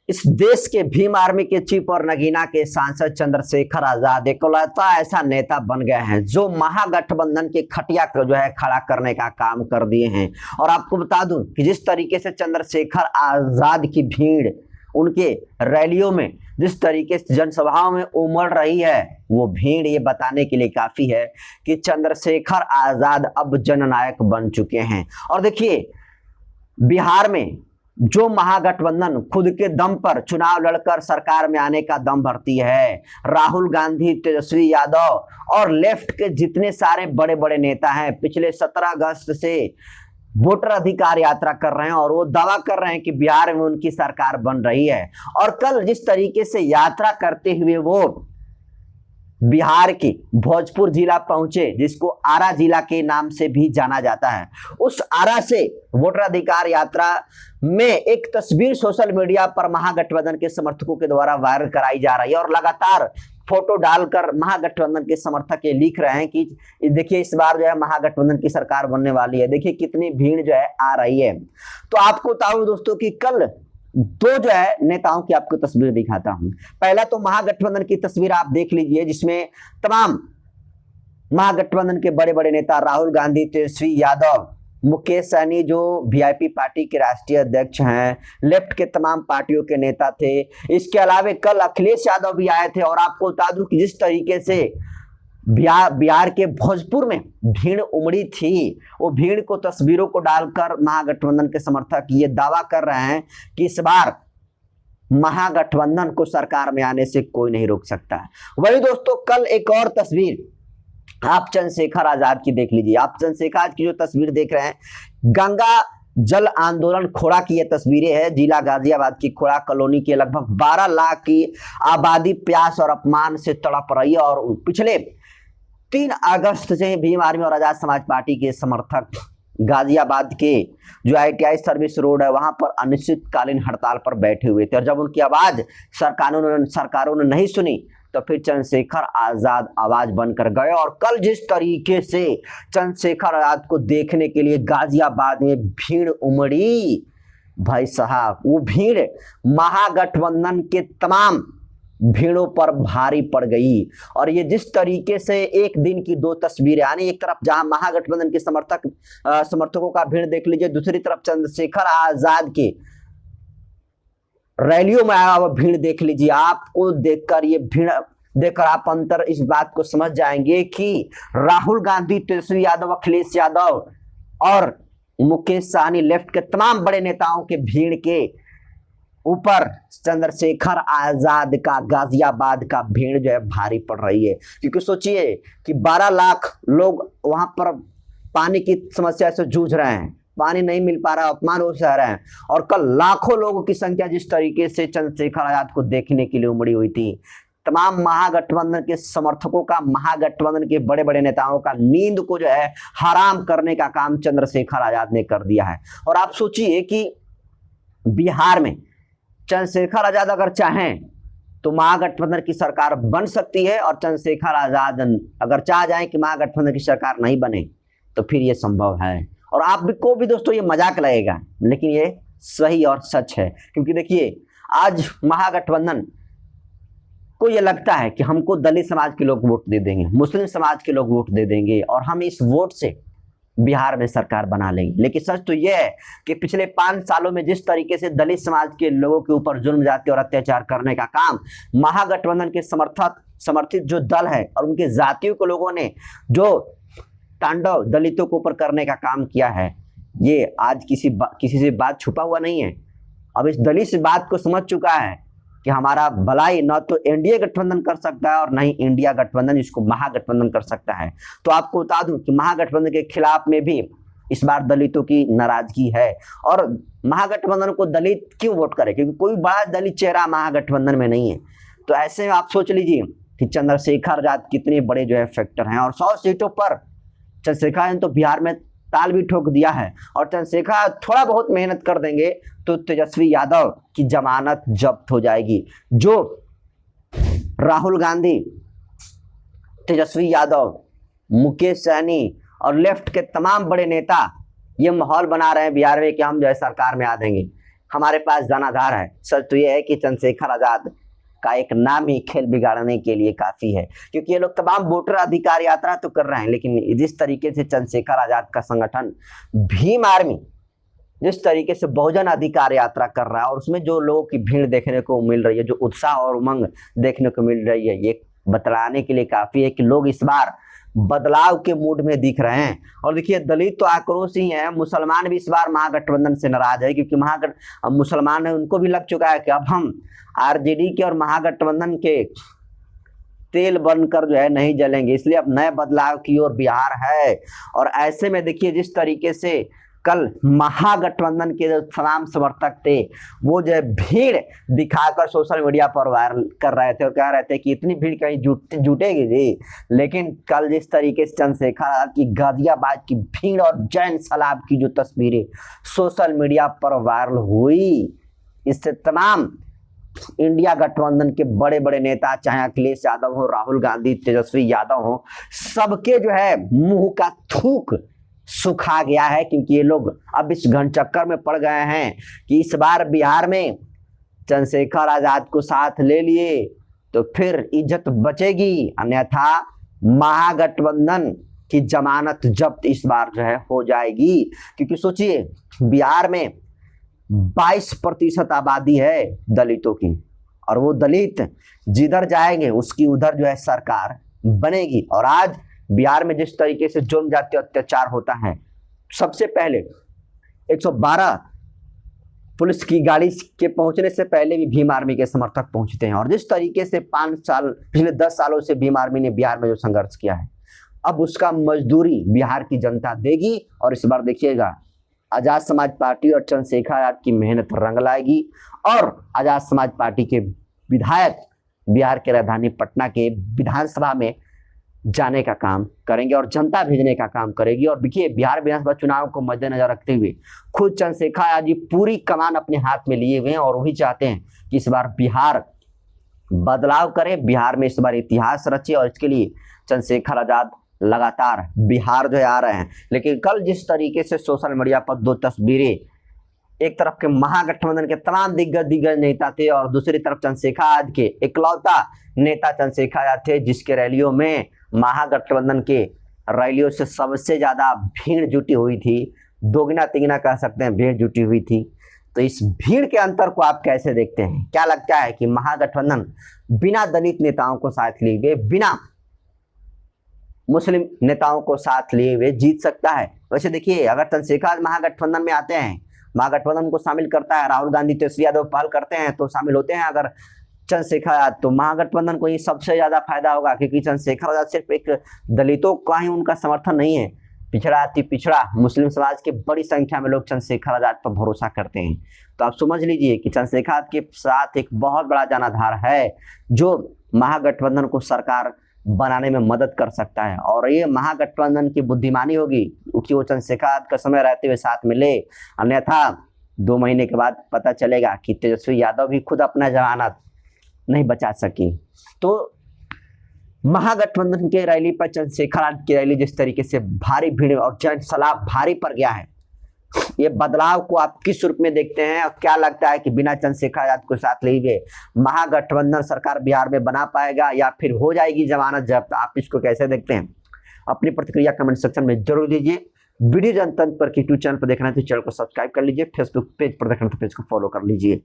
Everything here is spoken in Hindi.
इस देश के भीम आर्मी के चीफ और नगीना के सांसद चंद्रशेखर आजाद इकलौता ऐसा नेता बन गए हैं जो महागठबंधन के खटिया को जो है खड़ा करने का काम कर दिए हैं। और आपको बता दूं कि जिस तरीके से चंद्रशेखर आजाद की भीड़ उनके रैलियों में, जिस तरीके से जनसभाओं में उमड़ रही है, वो भीड़ ये बताने के लिए काफी है कि चंद्रशेखर आजाद अब जननायक बन चुके हैं। और देखिए, बिहार में जो महागठबंधन खुद के दम पर चुनाव लड़कर सरकार में आने का दम भरती है, राहुल गांधी, तेजस्वी यादव और लेफ्ट के जितने सारे बड़े बड़े नेता हैं, पिछले 17 अगस्त से वोटर अधिकार यात्रा कर रहे हैं और वो दावा कर रहे हैं कि बिहार में उनकी सरकार बन रही है। और कल जिस तरीके से यात्रा करते हुए वो बिहार के भोजपुर जिला पहुंचे, जिसको आरा जिला के नाम से भी जाना जाता है, उस आरा से वोटर अधिकार यात्रा में एक तस्वीर सोशल मीडिया पर महागठबंधन के समर्थकों के द्वारा वायरल कराई जा रही है। और लगातार फोटो डालकर महागठबंधन के समर्थक ये लिख रहे हैं कि देखिए इस बार जो है महागठबंधन की सरकार बनने वाली है, देखिए कितनी भीड़ जो है आ रही है। तो आपको बताऊं दोस्तों कि कल दो जो है नेताओं की आपको तस्वीर दिखाता हूं। पहला तो महागठबंधन की तस्वीर आप देख लीजिए, जिसमें तमाम महागठबंधन के बड़े बड़े नेता राहुल गांधी, तेजस्वी यादव, मुकेश सहनी जो वीआईपी पार्टी के राष्ट्रीय अध्यक्ष हैं, लेफ्ट के तमाम पार्टियों के नेता थे। इसके अलावा कल अखिलेश यादव भी आए थे। और आपको बता दूं कि जिस तरीके से बिहार के भोजपुर में भीड़ उमड़ी थी, वो भीड़ को तस्वीरों को डालकर महागठबंधन के समर्थक ये दावा कर रहे हैं कि इस बार महागठबंधन को सरकार में आने से कोई नहीं रोक सकता है। वही दोस्तों, कल एक और तस्वीर आप चंद्रशेखर आजाद की देख लीजिए। आप चंद्रशेखर आजाद की जो तस्वीर देख रहे हैं, गंगा जल आंदोलन खोड़ा की ये तस्वीरें हैं। जिला गाजियाबाद की खोड़ा कॉलोनी के लगभग 12 लाख की आबादी प्यास और अपमान से तड़प रही है। और पिछले 3 अगस्त से भीम आर्मी और आजाद समाज पार्टी के समर्थक गाजियाबाद के जो ITI सर्विस रोड है वहां पर अनिश्चितकालीन हड़ताल पर बैठे हुए थे। और जब उनकी आवाज सरकारों ने नहीं सुनी तो फिर चंद्रशेखर आजाद आवाज बनकर गए। और कल जिस तरीके से चंद्रशेखर आजाद को देखने के लिए गाजियाबाद में भीड़ उमड़ी, भाई साहब वो भीड़ महागठबंधन के तमाम भीड़ों पर भारी पड़ गई। और ये जिस तरीके से एक दिन की 2 तस्वीरें, यानी एक तरफ जहां महागठबंधन के समर्थकों का भीड़ देख लीजिए, दूसरी तरफ चंद्रशेखर आजाद के रैलियों में आया हुआ भीड़ देख लीजिए। आपको देखकर ये भीड़ देखकर आप अंतर इस बात को समझ जाएंगे कि राहुल गांधी, तेजस्वी यादव, अखिलेश यादव और मुकेश सहनी, लेफ्ट के तमाम बड़े नेताओं के भीड़ के ऊपर चंद्रशेखर आजाद का गाजियाबाद का भीड़ जो है भारी पड़ रही है। क्योंकि सोचिए कि 12 लाख लोग वहां पर पानी की समस्या से जूझ रहे हैं, पानी नहीं मिल पा रहा, अपमान हो सह रहे हैं। और कल लाखों लोगों की संख्या जिस तरीके से चंद्रशेखर आजाद को देखने के लिए उमड़ी हुई थी, तमाम महागठबंधन के समर्थकों का, महागठबंधन के बड़े बड़े नेताओं का नींद को जो है हराम करने का काम चंद्रशेखर आजाद ने कर दिया है। और आप सोचिए कि बिहार में चंद्रशेखर आजाद अगर चाहें तो महागठबंधन की सरकार बन सकती है, और चंद्रशेखर आजाद अगर चाह जाए कि महागठबंधन की सरकार नहीं बने तो फिर ये संभव है। और आपको भी दोस्तों ये मजाक लगेगा, लेकिन ये सही और सच है। क्योंकि देखिए, आज महागठबंधन को ये लगता है कि हमको दलित समाज के लोग वोट दे देंगे, मुस्लिम समाज के लोग वोट दे देंगे और हम इस वोट से बिहार में सरकार बना लेंगे। लेकिन सच तो यह है कि पिछले 5 सालों में जिस तरीके से दलित समाज के लोगों के ऊपर जुल्म जाति और अत्याचार करने का काम महागठबंधन के समर्थित जो दल है और उनके जातियों के लोगों ने जो तांडव दलितों के ऊपर करने का काम किया है, ये आज किसी से बात छुपा हुआ नहीं है। अब इस दलित से बात को समझ चुका है कि हमारा भलाई न तो एनडीए गठबंधन कर सकता है और न ही इंडिया गठबंधन, इसको महागठबंधन कर सकता है। तो आपको बता दूं कि महागठबंधन के खिलाफ में भी इस बार दलितों की नाराजगी है। और महागठबंधन को दलित क्यों वोट करे? क्योंकि कोई बड़ा दलित चेहरा महागठबंधन में नहीं है। तो ऐसे में आप सोच लीजिए कि चंद्रशेखर आजाद कितने बड़े जो है फैक्टर हैं। और 100 सीटों पर चंद्रशेखर ने तो बिहार में ताल भी ठोक दिया है। और चंद्रशेखर थोड़ा बहुत मेहनत कर देंगे तो तेजस्वी यादव की जमानत जब्त हो जाएगी। जो राहुल गांधी, तेजस्वी यादव, मुकेश सहनी और लेफ्ट के तमाम बड़े नेता ये माहौल बना रहे हैं बिहार में कि हम जो है सरकार में आ देंगे, हमारे पास जनाधार है। सच तो यह है कि चंद्रशेखर आजाद का एक नाम ही खेल बिगाड़ने के लिए काफी है, क्योंकि ये लोग तमाम वोटर अधिकार यात्रा तो कर रहे हैं, लेकिन जिस तरीके से चंद्रशेखर आजाद का संगठन भीम आर्मी जिस तरीके से बहुजन अधिकार यात्रा कर रहा है और उसमें जो लोगों की भीड़ देखने को मिल रही है, जो उत्साह और उमंग देखने को मिल रही है, ये बतलाने के लिए काफी है कि लोग इस बार बदलाव के मूड में दिख रहे हैं। और देखिए, दलित तो आक्रोश ही है, मुसलमान भी इस बार महागठबंधन से नाराज है, क्योंकि मुसलमान है, उनको भी लग चुका है कि अब हम आरजेडी के और महागठबंधन के तेल बनकर जो है नहीं जलेंगे, इसलिए अब नए बदलाव की ओर बिहार है। और ऐसे में देखिए, जिस तरीके से कल महागठबंधन के जो तमाम समर्थक थे वो जो है भीड़ दिखाकर सोशल मीडिया पर वायरल कर रहे थे और कह रहे थे कि इतनी भीड़ कहीं जुटेगी जी, लेकिन कल जिस तरीके से चंद्रशेखर आजाद की गाजियाबाद की भीड़ और जैन सलाब की जो तस्वीरें सोशल मीडिया पर वायरल हुई, इससे तमाम इंडिया गठबंधन के बड़े बड़े नेता, चाहे अखिलेश यादव हो, राहुल गांधी, तेजस्वी यादव हो, सबके जो है मुंह का थूक सुखा गया है, क्योंकि ये लोग अब इस घन चक्कर में पड़ गए हैं कि इस बार बिहार में चंद्रशेखर आजाद को साथ ले लिए तो फिर इज्जत बचेगी, अन्यथा महागठबंधन की जमानत जब्त इस बार जो है हो जाएगी। क्योंकि सोचिए, बिहार में 22% आबादी है दलितों की, और वो दलित जिधर जाएंगे उसकी उधर जो है सरकार बनेगी। और आज बिहार में जिस तरीके से जुर्म जातीय अत्याचार होता है, सबसे पहले 112 पुलिस की गाड़ी के पहुंचने से पहले भी भीम आर्मी के समर्थक पहुंचते हैं। और जिस तरीके से पिछले 10 सालों से भीम आर्मी ने बिहार में जो संघर्ष किया है, अब उसका मजदूरी बिहार की जनता देगी। और इस बार देखिएगा, आजाद समाज पार्टी और चंद्रशेखर आजाद की मेहनत रंग लाएगी और आजाद समाज पार्टी के विधायक बिहार के राजधानी पटना के विधानसभा में जाने का काम करेंगे और जनता भेजने का काम करेगी। और देखिए, बिहार विधानसभा चुनाव को मद्देनजर रखते हुए खुद चंद्रशेखर आजाद जी पूरी कमान अपने हाथ में लिए हुए हैं और वही चाहते हैं कि इस बार बिहार बदलाव करे, बिहार में इस बार इतिहास रचे। और इसके लिए चंद्रशेखर आजाद लगातार बिहार जो है आ रहे हैं। लेकिन कल जिस तरीके से सोशल मीडिया पर दो तस्वीरें, एक तरफ के महागठबंधन के तमाम दिग्गज नेता थे और दूसरी तरफ चंद्रशेखर आजाद के इकलौता नेता चंद्रशेखर आजाद थे, जिसके रैलियों में महागठबंधन के रैलियों से सबसे ज्यादा भीड़ जुटी हुई थी, दोगुना तिगुना कह सकते हैं भीड़ जुटी हुई थी। तो इस भीड़ के अंतर को आप कैसे देखते हैं? क्या लगता है कि महागठबंधन बिना दलित नेताओं को साथ लिए हुए, बिना मुस्लिम नेताओं को साथ लिए हुए जीत सकता है? वैसे देखिए, अगर चंद्रशेखर महागठबंधन में आते हैं, महागठबंधन को शामिल करता है, राहुल गांधी, तेजस्वी यादव पहल करते हैं तो शामिल होते हैं अगर चंद्रशेखर आजाद, तो महागठबंधन को ही सबसे ज्यादा फायदा होगा। क्योंकि चंद्रशेखर आजाद सिर्फ एक दलितों का ही उनका समर्थन नहीं है, पिछड़ा अति पिछड़ा मुस्लिम समाज के बड़ी संख्या में लोग चंद्रशेखर आजाद पर भरोसा करते हैं। तो आप समझ लीजिए कि चंद्रशेखर आजाद के साथ एक बहुत बड़ा जनाधार है जो महागठबंधन को सरकार बनाने में मदद कर सकता है। और ये महागठबंधन की बुद्धिमानी होगी कि वो चंद्रशेखर आजाद का समय रहते हुए साथ मिले, अन्यथा 2 महीने के बाद पता चलेगा कि तेजस्वी यादव भी खुद अपना जमानत नहीं बचा सकी। तो महागठबंधन के रैली पर चंद्रशेखर आजाद की रैली जिस तरीके से भारी भीड़ और जन सलाब भारी पड़ गया है, ये बदलाव को आप किस रूप में देखते हैं और क्या लगता है कि बिना चंद्रशेखर आजाद को साथ लिए हुए महागठबंधन सरकार बिहार में बना पाएगा या फिर हो जाएगी जमानत जब्त? आप इसको कैसे देखते हैं? अपनी प्रतिक्रिया कमेंट सेक्शन में जरूर दीजिए। वीडियो जनतंत्र पर यूट्यूब चैनल पर देखना है तो चैनल को सब्सक्राइब कर लीजिए, फेसबुक पेज पर देखना तो पेज को फॉलो कर लीजिए।